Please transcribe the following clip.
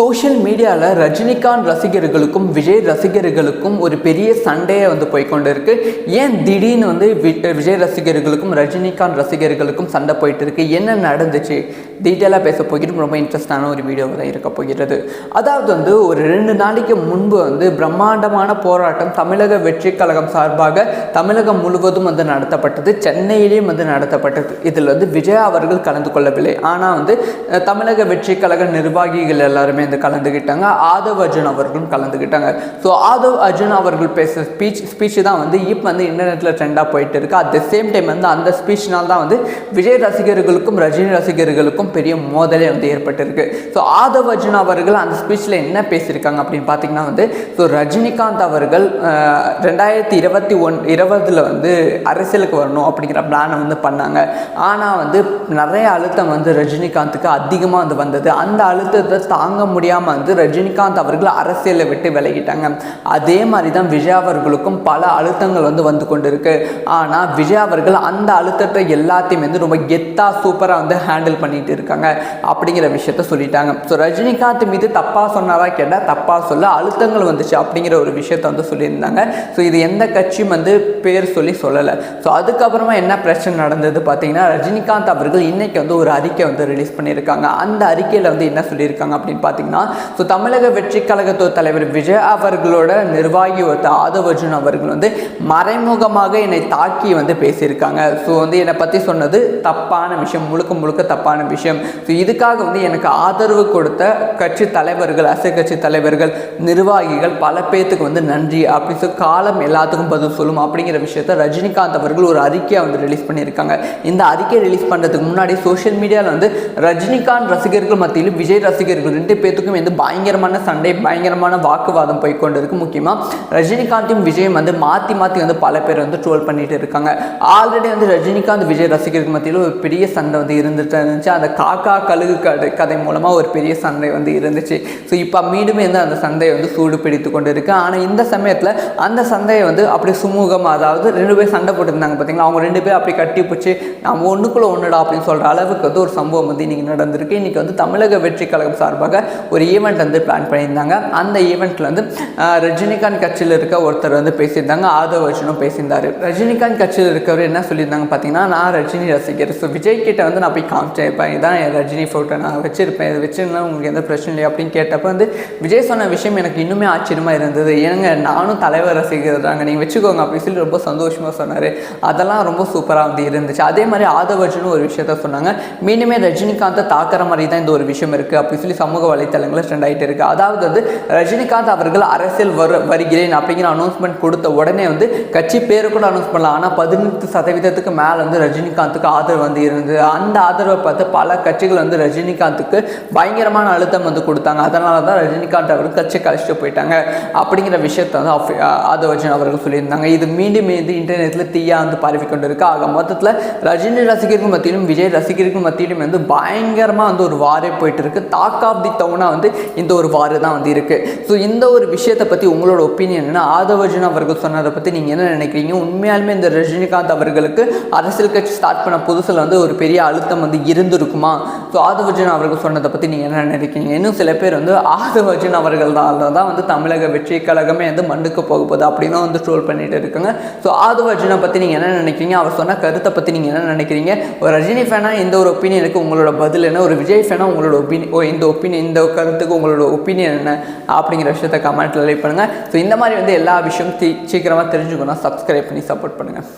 Social மீடியாவில் ரஜினிகாந்த் ரசிகர்களுக்கும் விஜய் ரசிகர்களுக்கும் ஒரு பெரிய சண்டையை போய்கொண்டு இருக்கு. ஏன் திடீர்னு விஜய் ரசிகர்களுக்கும் ரஜினிகாந்த் ரசிகர்களுக்கும் சண்டை போயிட்டு இருக்கு, என்ன நடந்துச்சு டீட்டெயிலாக பேச போகிறோம். ரொம்ப இன்ட்ரெஸ்டான ஒரு வீடியோவாக தான் இருக்க போகிறது. அதாவது ஒரு 2 நாளைக்கு முன்பு பிரம்மாண்டமான போராட்டம் தமிழக வெற்றி கழகம் சார்பாக தமிழகம் முழுவதும் நடத்தப்பட்டது. சென்னையிலேயும் நடத்தப்பட்டது. இதில் விஜய் அவர்கள் கலந்து கொள்ளவில்லை. ஆனால் தமிழக வெற்றி கழக நிர்வாகிகள் எல்லாருமே கலந்துக்கிட்டாங்க. ஆதவ் அர்ஜுன் அவர்களும் கலந்துக்கிட்டாங்க. ஸோ ஆதவ் அர்ஜுன் அவர்கள் பேச ஸ்பீச் தான் இப்போ இன்டர்நெட்டில் ட்ரெண்டாக போயிட்டு இருக்கு. அட் த சேம் டைம் அந்த ஸ்பீச்னால் தான் விஜய் ரசிகர்களுக்கும் ரஜினி ரசிகர்களுக்கும் பெரிய மோதலே ஏற்பட்டிருக்கு. ஸோ ஆதவ் அர்ஜுன் அவர்கள் அந்த ஸ்பீச்சில் என்ன பேசியிருக்காங்க அப்படின்னு பார்த்தீங்கன்னா ஸோ ரஜினிகாந்த் அவர்கள் 2020 அரசியலுக்கு வரணும் அப்படிங்கிற பிளானை பண்ணாங்க. ஆனால் நிறைய அழுத்தம் ரஜினிகாந்துக்கு அதிகமாக வந்தது. அந்த அழுத்தத்தை தாங்க முடியாமல் ரஜினிகாந்த் அவர்கள் அரசியலை விட்டு விலகிட்டாங்க. அதே மாதிரி தான் விஜய் அவர்களுக்கும் பல அழுத்தங்கள் வந்து கொண்டு இருக்கு. ஆனால் விஜய் அவர்கள் அந்த அழுத்தத்தை எல்லாத்தையுமே ரொம்ப கெத்தாக சூப்பராக ஹேண்டில் பண்ணிட்டு இருக்காங்க அப்படிங்கிற விஷயத்த சொல்லிட்டாங்க. ஸோ ரஜினிகாந்த் மீது தப்பாக சொன்னாரா கேட்டால் தப்பாக சொல்ல அழுத்தங்கள் வந்துச்சு அப்படிங்கிற ஒரு விஷயத்த சொல்லியிருந்தாங்க. ஸோ இது எந்த கட்சியும் பேர் சொல்லலை. ஸோ அதுக்கப்புறமா என்ன பிரச்சனை நடந்தது பார்த்தீங்கன்னா, ரஜினிகாந்த் அவர்கள் இன்னைக்கு ஒரு அறிக்கை ரிலீஸ் பண்ணியிருக்காங்க. அந்த அறிக்கையில் என்ன சொல்லியிருக்காங்க அப்படின்னு பார்த்தீங்கன்னா, ஸோ தமிழக வெற்றி கழகத்தோட தலைவர் விஜய் அவர்களோட நிர்வாகி ஆதவ் அர்ஜுன் அவர்கள் மறைமுகமாக என்னை தாக்கி பேசியிருக்காங்க. ஸோ என்னை பற்றி சொன்னது தப்பான விஷயம், முழுக்க தப்பான விஷயம். ஸோ இதுக்காக எனக்கு ஆதரவு கொடுத்த கட்சி தலைவர்கள், அரசியல் கட்சி தலைவர்கள், நிர்வாகிகள் பல பேர்த்துக்கு நன்றி அப்படி சொல்லி காலம் எல்லாத்துக்கும் பதில் சொல்லும் அப்படிங்கிற விஷயத்த ரஜினிகாந்த் அவர்கள் ஒரு அறிக்கையை ரிலீஸ் பண்ணியிருக்காங்க. இந்த அறிக்கையை ரிலீஸ் பண்ணுறதுக்கு முன்னாடி சோஷியல் மீடியாவில் ரஜினிகாந்த் ரசிகர்கள் மத்தியிலும் விஜய் ரசிகர்கள் 2 பேர்த்துக்கும் பயங்கரமான சண்டை, பயங்கரமான வாக்குவாதம் போய்கொண்டு இருக்கு. முக்கியமாக ரஜினிகாந்தையும் விஜயும் மாற்றி பல பேர் ட்ரோல் பண்ணிட்டு இருக்காங்க. ஆல்ரெடி ரஜினிகாந்த் விஜய் ரசிகர்கள் மத்தியில் ஒரு பெரிய சண்டை இருந்துட்டு இருந்துச்சு. அந்த காக்கா கழுகு கதை மூலமாக ஒரு பெரிய சண்டை இருந்துச்சு. ஸோ இப்போ மீண்டுமே அந்த சண்டையை சூடு பிடித்து கொண்டு இருக்கு. ஆனால் இந்த சமயத்தில் அந்த சண்டையை அப்படி சுமூகமாக, அதாவது 2 பேர் சண்டை போட்டுருந்தாங்க பார்த்தீங்களா, அவங்க 2 பேர் அப்படி கட்டி பிடிச்சி நம்ம ஒன்றுக்குள்ள ஒன்றுடா அப்படின்னு சொல்கிற அளவுக்கு ஒரு சம்பவம் இன்னைக்கு நடந்திருக்கு. இன்னைக்கு தமிழக வெற்றி கழகம் சார்பாக ஒரு ஈவெண்ட் பிளான் பண்ணியிருந்தாங்க. அந்த ஈவெண்ட்டில் ரஜினிகாந்த் கட்சியில் இருக்க ஒருத்தர் பேசியிருந்தாங்க. ஆதவ் அர்ஜுனும் பேசியிருந்தார். ரஜினிகாந்த் கட்சியில் இருக்கவர் என்ன சொல்லியிருந்தாங்க பார்த்தீங்கன்னா, நான் ரஜினி ரசிகர். ஸோ விஜய் கிட்ட நான் போய் காமிச்சேன், இதான் என் ரஜினி ஃபோட்டோ நான் வச்சிருப்பேன், இதை வச்சிருந்தா உங்களுக்கு எந்த பிரச்சனை இல்லை அப்படின்னு கேட்டப்போ விஜய் சொன்ன விஷயம் எனக்கு இன்னுமே ஆச்சரியமாக இருந்தது. ஏங்க நானும் தலைவர் ரசிகர் தாங்க, நீங்கள் வச்சுக்கோங்க அப்படின்னு சொல்லி ரொம்ப சந்தோஷமாக சொன்னார். அதெல்லாம் ரொம்ப சூப்பராக இருந்துச்சு. அதே மாதிரி ஆதவ் அர்ஜுனும் ஒரு விஷயத்த சொன்னாங்க, மீண்டுமே ரஜினிகாந்தை தாக்குற மாதிரி தான் இந்த ஒரு விஷயம் இருக்குது அப்படின்னு சொல்லி சமூக வலைத்தளங்களில் ட்ரெண்ட் ஆகிட்டு இருக்குது. அதாவது ரஜினிகாந்த் அவர்கள் அரசியல் வருகிறேன் அப்படிங்கிற அனௌன்ஸ்மெண்ட் கொடுத்த உடனே கட்சி பேரு கூட அனௌன்ஸ் பண்ணலாம். ஆனால் 18% மேலே ரஜினிகாந்துக்கு ஆதரவு இருந்தது. அந்த ஆதரவை பார்த்து பல கட்சிகள் ரஜினிகாந்துக்கு பயங்கரமான அழுத்தம் கொடுத்தாங்க. அதனால தான் ரஜினிகாந்த் அவர்கள் கட்சி கழிச்சிட்டு போயிட்டாங்க அப்படிங்கிற விஷயத்த ஆதவ் அர்ஜுன் அவர்கள் சொல்லியிருந்தாங்க. இது மீண்டும் இன்டர்நெட்டில் தீயா பரவி கொண்டு இருக்கு. ஆக மொத்தத்தில் ரஜினி ரசிகர்கள் மத்தியிலும் விஜய் ரசிகர்கள் மத்தியிலும் பயங்கரமாக ஒரு வாரே போயிட்டு இருக்கு. டாக் ஆஃப் தி டவுனா இந்த ஒரு வாரு தான் இருக்கு. ஸோ இந்த ஒரு விஷயத்தை பற்றி உங்களோட ஒப்பீனியன் என்ன? ஆதவ் அர்ஜுன் அவர்கள் சொன்னதை பற்றி நீங்கள் என்ன நினைக்கிறீங்க? உண்மையாலுமே இந்த ரஜினிகாந்த் அவர்களுக்கு அரசியல் கட்சி ஸ்டார்ட் பண்ண புதுசில் ஒரு பெரிய அழுத்தம் இருந்திருக்குமா? ஸோ ஆதவ் அர்ஜுன் அவர்கள் சொன்னதை பற்றி நீங்கள் என்ன நினைக்கிறீங்க? இன்னும் சில பேர் ஆதவ் அர்ஜுன் அவர்கள் தான் தமிழக வெற்றி கழகமே மண்டுக்கு போக போகுது அப்படின்னு ட்ரோல் பண்ணிட்டு இருக்காங்க. ஸோ ஆதவ் அர்ஜுனை பற்றி நீங்கள் என்ன நினைக்கிறீங்க? அவர் சொன்ன கருத்தை பற்றி நீங்கள் என்ன நினைக்கிறீங்க? ஒரு ரஜினி ஃபேனா இந்த ஒரு ஒப்பீனியனுக்கு உங்களோட பதில் என்ன? ஒரு விஜய் ஃபேனா உங்களோட இந்த கருத்துக்கு உங்களோட ஒப்பீனியன் என்ன அப்படிங்கிற விஷயத்தை கமெண்ட்டில் லைக் பண்ணுங்கள். ஸோ இந்த மாதிரி எல்லா விஷயம் சீக்கிரமாக தெரிஞ்சுக்கணும். சப்ஸ்கிரைப் பண்ணி சப்போர்ட் பண்ணுங்கள்.